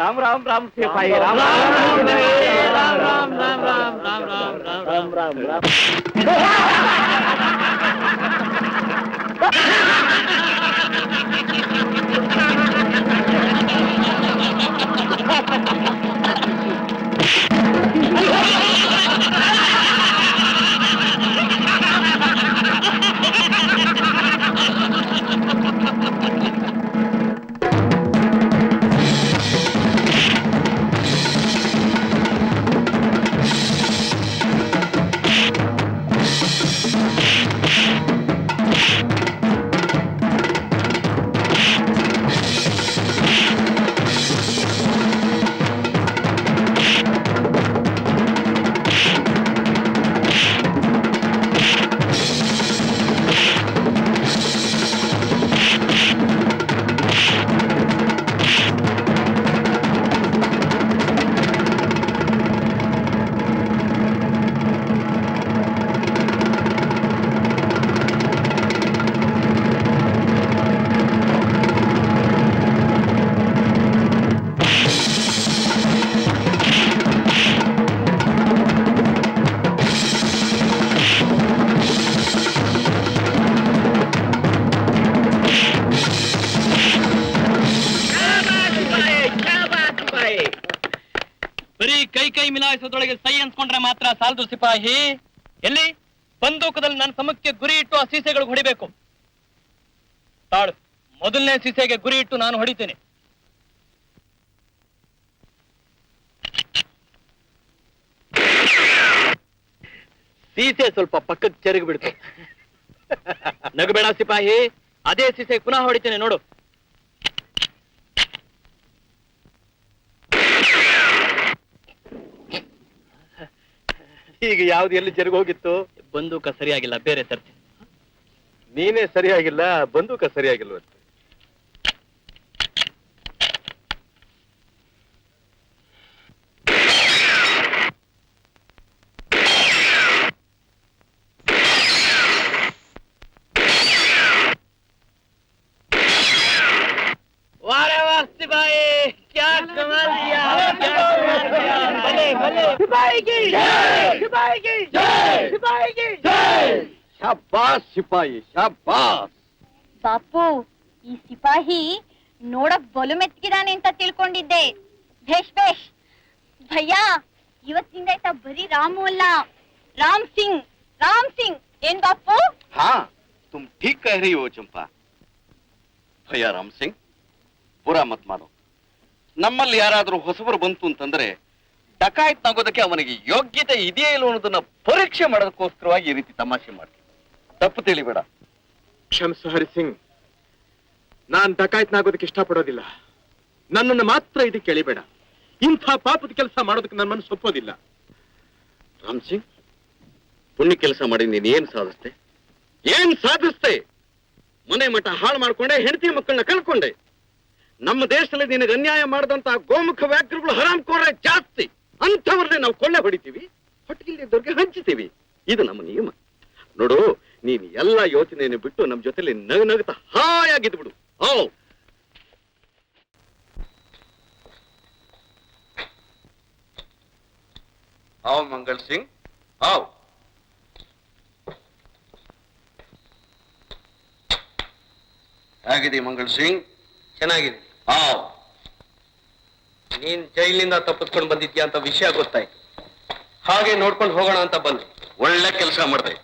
राम राम राम सिपाही राम राम राम राम राम राम राम ಮಿಲಾಯಿಸೋದ್ರೊಳಗೆ ಸೈ ಅನ್ಸ್ಕೊಂಡ್ರೆ ಮಾತ್ರ ಸಾಲದು ಸಿಪಾಹಿ. ಎಲ್ಲಿ ಬಂದೂಕದಲ್ಲಿ ನನ್ನ ಸಮಕ್ಕೆ ಗುರಿ ಇಟ್ಟು ಆ ಸೀಸೆಗಳಿಗೆ ಹೊಡಿಬೇಕು. ತಾಳು, ಮೊದಲನೇ ಸೀಸೆಗೆ ಗುರಿ ಇಟ್ಟು ನಾನು ಹೊಡಿತೇನೆ. ಸೀಸೆ ಸ್ವಲ್ಪ ಪಕ್ಕಕ್ಕೆ ಚೆರಗಿ ಬಿಡ್ತು. ನಗಬೇಡ ಸಿಪಾಹಿ, ಅದೇ ಸೀಸೆ ಪುನಃ ಹೊಡಿತೇನೆ ನೋಡು. ಈಗ ಯಾವ್ದು ಎಲ್ಲಿ ಜರುಗಿ ಹೋಗಿತ್ತು? ಬಂದೂಕ ಸರಿಯಾಗಿಲ್ಲ, ಬೇರೆ ತರ್ತೀನಿ. ನೀನೇ ಸರಿಯಾಗಿಲ್ಲ, ಬಂದೂಕ ಸರಿಯಾಗಿಲ್ವಂತೆ. ಶಾಬಾಸ್ ಸಿಪಾಯಿ, ಶಾಬಾಸ್. ಬಾಪು, ಈ ಸಿಪಾಹಿ ನೋಡಕ್ ಬಲು ಮೆತ್ಕಿದಾನೆ ಅಂತ ತಿಳ್ಕೊಂಡಿದ್ದೆ. ಭೇಷ್ ಭೇಷ್ ಭಯ್ಯ, ಇವತ್ತಿಂದ ಆಯ್ತಾ ಬರೀ ರಾಮು ಅಲ್ಲ, ರಾಮ್ ಸಿಂಗ್. ರಾಮ್ ಸಿಂಗ್ ಏನ್ ಬಾಪು? ಹಾ, ತುಮ್ ಠೀಕ್ ಕಹ ರಹಿ ಹೋ ಚಂಪಾ. ಭಯ್ಯ ರಾಮ್ ಸಿಂಗ್, ಪೂರಾ ಮತ್ ಮಾನೋ. ನಮ್ಮಲ್ಲಿ ಯಾರಾದ್ರೂ ಹೊಸಬರು ಬಂತು ಅಂತಂದ್ರೆ ಡಕಾಯತ್ನಾಗೋದಕ್ಕೆ ಅವನಿಗೆ ಯೋಗ್ಯತೆ ಇದೆಯೇ ಇಲ್ಲ ಅನ್ನೋದನ್ನ ಪರೀಕ್ಷೆ ಮಾಡೋದಕ್ಕೋಸ್ಕರವಾಗಿ ಈ ರೀತಿ ತಮಾಷೆ ಮಾಡ್ತೀನಿ. ತಪ್ಪು ತಿಳಿಬೇಡ. ಕ್ಷಮಿಸು ಹರಿಸಿಂಗ್, ನಾನ್ ಡಕಾಯತ್ನಾಗೋದಕ್ಕೆ ಇಷ್ಟಪಡೋದಿಲ್ಲ. ನನ್ನನ್ನು ಮಾತ್ರ ಇದಕ್ಕೆ ಎಳಿಬೇಡ. ಇಂಥ ಪಾಪದ ಕೆಲಸ ಮಾಡೋದಕ್ಕೆ ನನ್ನ ಮನಸ್ಸು ಒಪ್ಪೋದಿಲ್ಲ. ರಾಮ್ ಸಿಂಗ್, ಪುಣ್ಯ ಕೆಲಸ ಮಾಡಿ ನೀನ್ ಏನ್ ಸಾಧಿಸ್ತೆ? ಏನ್ ಸಾಧಿಸ್ತೆ? ಮನೆ ಮಠ ಹಾಳು ಮಾಡ್ಕೊಂಡೆ, ಹೆಂಡತಿ ಮಕ್ಕಳನ್ನ ಕಳ್ಕೊಂಡೆ. ನಮ್ಮ ದೇಶದಲ್ಲಿ ನಿನಗೆ ಅನ್ಯಾಯ ಮಾಡಿದಂತ ಗೋಮುಖ ವ್ಯಾಘ್ರಗಳು ಹರಾಮ್ಕೋರೇ ಜಾಸ್ತಿ. ಅಂಥವ್ರನ್ನೇ ನಾವು ಕೊಳ್ಳೆ ಹೊಡಿತೀವಿ, ಹೊಟ್ಟಿಗಿಲ್ದವ್ರಿಗೆ ಹಂಚ್ತೀವಿ. ಇದು ನಮ್ಮ ನಿಯಮ. ನೋಡು, ನೀನ್ ಎಲ್ಲ ಯೋಚನೆಯನ್ನು ಬಿಟ್ಟು ನಮ್ಮ ಜೊತೆಲಿ ನಗನಗುತ್ತಾ ಹಾಯಾಗಿದ್ದು ಬಿಡು. आओ मंगल सिंह, आओ. ಹೇಗಿದೆ ಮಂಗಲ್ ಸಿಂಗ್? ಚೆನ್ನಾಗಿದೆ. आओ. ನೀನ್ ಜೈಲಿನಿಂದ ತಪ್ಪಿಸ್ಕೊಂಡು ಬಂದಿದ್ಯಾ ಅಂತ ವಿಷಯ ಗೊತ್ತಾಯ್ತು. ಹಾಗೆ ನೋಡ್ಕೊಂಡು ಹೋಗೋಣ ಅಂತ ಬಂದೆ. ಒಳ್ಳೆ ಕೆಲಸ ಮಾಡಿದೆ.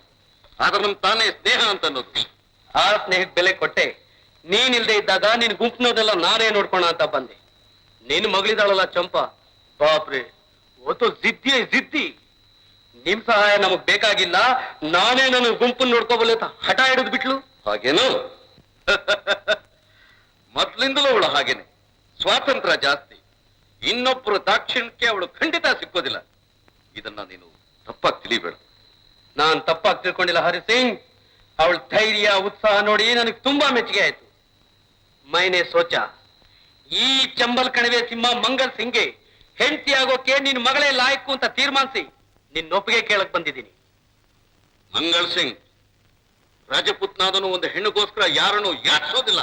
ಆದ್ರೆ ನಮ್ ತಾನೇ ಸ್ನೇಹ ಅಂತ ಅನ್ನೋದು. ಆ ಸ್ನೇಹಕ್ಕೆ ಬೆಲೆ ಕೊಟ್ಟೆ. ನೀನಿಲ್ದೆ ಇದ್ದಾಗ ನಿನ್ ಗುಂಪಿನೋದೆಲ್ಲ ನಾನೇ ನೋಡ್ಕೋಣ ಅಂತ ಬಂದೆ. ನಿನ್ ಮಗಳಿದಾಳಲ್ಲ ಚಂಪಾ, ಬಾಪ್ರೆ ಒತ್ತು ಜಿದ್ದಿಯೇ ಜಿದ್ದಿ. ನಿಮ್ ಸಹಾಯ ನಮಗ್ ಬೇಕಾಗಿಲ್ಲ, ನಾನೇ ನನ್ನ ಗುಂಪನ್ನು ನೋಡ್ಕೋಬಲ್ಲೆ ಅಂತ ಹಠ ಹಿಡಿದು ಬಿಟ್ಲು. ಹಾಗೇನು? ಮೊದ್ಲಿಂದಲೂ ಅವಳು ಹಾಗೇನೆ, ಸ್ವಾತಂತ್ರ್ಯ ಜಾಸ್ತಿ. ಇನ್ನೊಬ್ಬರು ದಾಕ್ಷಿಣ್ಯಕ್ಕೆ ಅವಳು ಖಂಡಿತ ಸಿಕ್ಕೋದಿಲ್ಲ. ಇದನ್ನ ನೀನು ತಪ್ಪಾಗಿ ತಿಳಿಬೇಡ. ನಾನ್ ತಪ್ಪಾಗಿ ತಿಳ್ಕೊಂಡಿಲ್ಲ ಹರಿಸಿಂಗ್. ಅವಳ ಧೈರ್ಯ ಉತ್ಸಾಹ ನೋಡಿ ನನಗೆ ತುಂಬಾ ಮೆಚ್ಚುಗೆ ಆಯ್ತು. ಮೈನೆ ಸೋಚ, ಈ ಚಂಬಲ್ ಕಣಿವೆ ಸಿಂಹ ಮಂಗಲ್ ಸಿಂಗ್ಗೆ ಹೆಂಡತಿ ಆಗೋಕೆ ನಿನ್ ಮಗಳೇ ಲಾಯಕ್ಕು ಅಂತ ತೀರ್ಮಾನಿಸಿ ನಿನ್ನೊಪ್ಪಿಗೆ ಕೇಳಕ್ ಬಂದಿದ್ದೀನಿ. ಮಂಗಲ್ ಸಿಂಗ್ ರಾಜಪುತ್ನಾದನು ಒಂದು ಹೆಣ್ಣುಗೋಸ್ಕರ ಯಾರನ್ನು ಯಾಚಿಸೋದಿಲ್ಲ.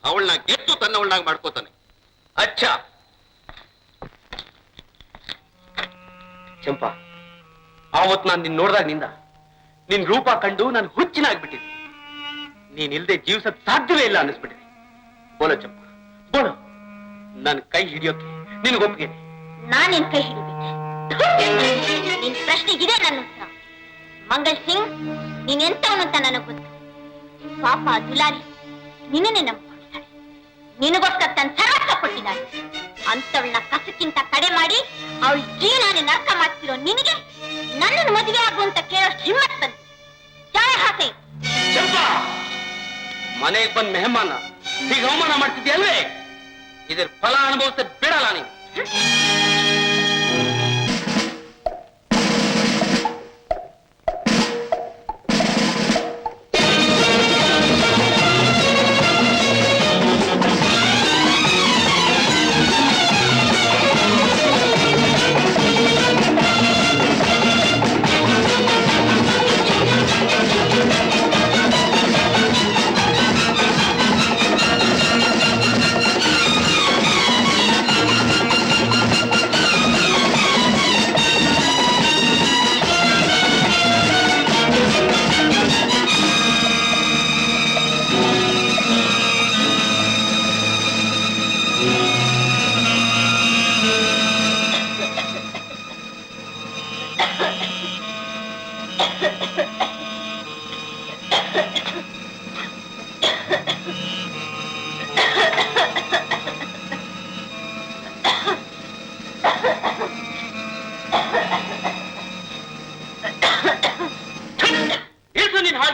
ಅವಳನ್ನ ಗೆದ್ದು ತನ್ನವಳನ್ನಾಗಿ ಮಾಡ್ಕೋತಾನೆ. ಅಚ್ಚಾ, ಚಂಪಾ, ಆವತ್ತು ನಾನು ನಿನ್ ನೋಡ್ದಾಗಿನಿಂದ ನಿನ್ ರೂಪ ಕಂಡು ನಾನು ಹುಚ್ಚಿನಾಗ್ಬಿಟ್ಟಿದ್ದೆ. ನೀನ್ ಇಲ್ದೆ ಜೀವಿಸಕ್ ಸಾಧ್ಯವೇ ಇಲ್ಲ ಅನ್ನಿಸ್ಬಿಟ್ಟಿದೆ. ಬೋಲೋ ಚಂಪಾ, ಬೋಲೋ, ನನ್ನ ಕೈ ಹಿಡಿಯೋಕೆ ನಿನಗೊಪ್ಪಿಗೆ. ನಾನ್ ನಿನ್ ಕೈ ಹಿಡಿಬೇಕೆ? ನಿನ್ ಪ್ರಶ್ನೆಗಿದೆ ನನ್ನ ಉತ್ತರ. ಮಂಗಲ್ ಸಿಂಗ್, ನೀನ್ ಎಂತವನು ಅಂತ ನನಗ್ ಗೊತ್ತು. ಪಾಪ ದುಲಾರಿ ನಿನ್ನೇ ನಂಬಿಕೊಂಡಿದ್ದಾಳೆ. ನಿನಗೋಸ್ಕರ ತನ್ನ ಸರ್ವಸ್ವ ಕೊಟ್ಟಿದ್ದಾಳೆ. ಅಂತವಳನ್ನ ಕಸಕ್ಕಿಂತ ಕಡೆ ಮಾಡಿ ಅವಳ ಜೀವನ ನರ್ಕ ಮಾಡ್ತಿರೋ ನಿನಗೆ ನನ್ನನ್ನು ಮದುವೆ ಆಗುವಂತ ಕೇಳೋಷ್ಟು ಹಿಮ್ಮತ್ ಬಂತು. ಜಯ ಹಾಸೆ. ಚಂಪಾ, ಮನೆಗೆ ಬಂದ್ ಮೆಹಮಾನ ಈಗ ಅವಮಾನ ಮಾಡ್ತಿದ್ಯಲ್ವೇ? ಇದ್ರ ಫಲ ಅನುಭವಿಸ ಬಿಡಲ್ಲ ನೀನು.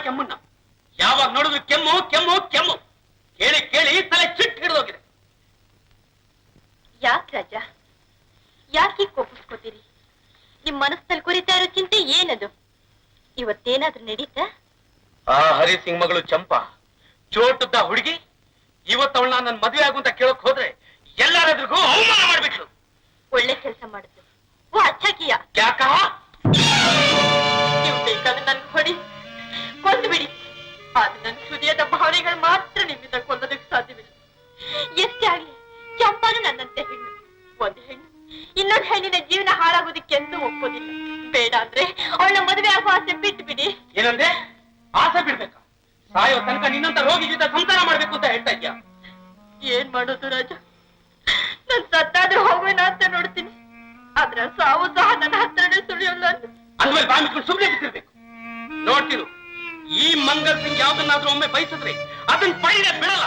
ಕೆಮ್ಮನ್ನ ಯಾವಾಗ ನೋಡಿದ್ರು ಕೆಮ್ಮು ಕೆಮ್ಮು ಕೆಮ್ಮು. ಕೇಳಿ ಕೇಳಿ ತಲೆ ಚಿಟ್ಟು ಹಿಡಿದೋಗಿದೆ. ಯಾಕೆ ರಾಜ, ಯಾಕೆ ಕೋಪಿಸ್ಕೋತೀರಿ? ನಿಮ್ ಮನಸ್ಸಲ್ಲಿ ಕುರಿತಾ ಇರೋ ಚಿಂತೆ ಏನದು? ಇವತ್ತೇನಾದ್ರೂ ನಡೀತಾ? ಆ ಹರಿಸಿಂಗ್ ಮಗಳು ಚಂಪಾ ಚೋಟದ ಹುಡುಗಿ ಇವತ್ತವಳನ್ನ ನನ್ನ ಮದುವೆ ಆಗುವಂತ ಕೇಳಕ್ ಹೋದ್ರೆ ಎಲ್ಲಾರದ್ರಿಗೂ ಅವಮಾನ ಮಾಡ್ಬಿಟ್ಲು. ಒಳ್ಳೆ ಕೆಲಸ ಮಾಡಿದ್ರು. ಓ ಅಚ್ಚಾಕಿಯ, ಯಾಕ ನೀವು ಬೇಕಾದ್ರೆ ನನ್ ಹೊಡಿ ಕೊಂದು ಬಿಡಿ. ಆದ್ರೆ ನನ್ನ ಹೃದಯದ ಭಾವನೆಗಳು ಮಾತ್ರ ನಿಮ್ಮಿಂದ ಕೊಲ್ಲೋದಕ್ಕೆ ಸಾಧ್ಯವಿಲ್ಲ. ಎಷ್ಟೇ ಆಗ್ಲಿ, ಚಂಪಾನು ನನ್ನಂತೆ ಹೆಣ್ಣು. ಒಂದು ಹೆಣ್ಣು ಇನ್ನೊಂದು ಹೆಣ್ಣಿನ ಜೀವನ ಹಾಳಾಗೋದಕ್ಕೆ ಎಂದೂ ಒಪ್ಪೋದಿಲ್ಲ. ಬೇಡ ಅಂದ್ರೆ ಅವಳ ಮದುವೆ ಆಗುವ ಆಸೆ ಬಿಟ್ಟು ಬಿಡಿ. ಏನಂದ್ರೆ ಆಸೆ ಬಿಡ್ಬೇಕಾ? ಸಾಯೋ ತನಕ ನಿನ್ನಂತ ರೋಗಿ ಜೊತೆ ಸಂಸಾರ ಮಾಡ್ಬೇಕು ಅಂತ ಹೇಳ್ತಾ ಇದ್ಯಾ? ಏನ್ ಮಾಡೋದು ರಾಜ, ನನ್ ಸತ್ತಾದ್ರೂ ಹೋಗೋಣ ಅಂತ ನೋಡ್ತೀನಿ. ಆದ್ರೆ ಸಾವು ಸಹ ನನ್ನ ಹತ್ರನೇ ಸುಳಿಯೋಲ್ಲ. ಅಂದ್ಮೇಲೆ ಬಾಮಿಟ್ಕೊಂಡು ಸುಮ್ಮನೆ ಬಿಟ್ಟಿರ್ಬೇಕು. ನೋಡ್ತಿರು, ಈ ಮಂಗಲ್ ಸಿಂಗ್ ಯಾವ್ದನ್ನಾದ್ರೂ ಒಮ್ಮೆ ಬಯಸಿದ್ರೆ ಅದನ್ನ ಪೈಡೆ ಬಿಡಲ್ಲ.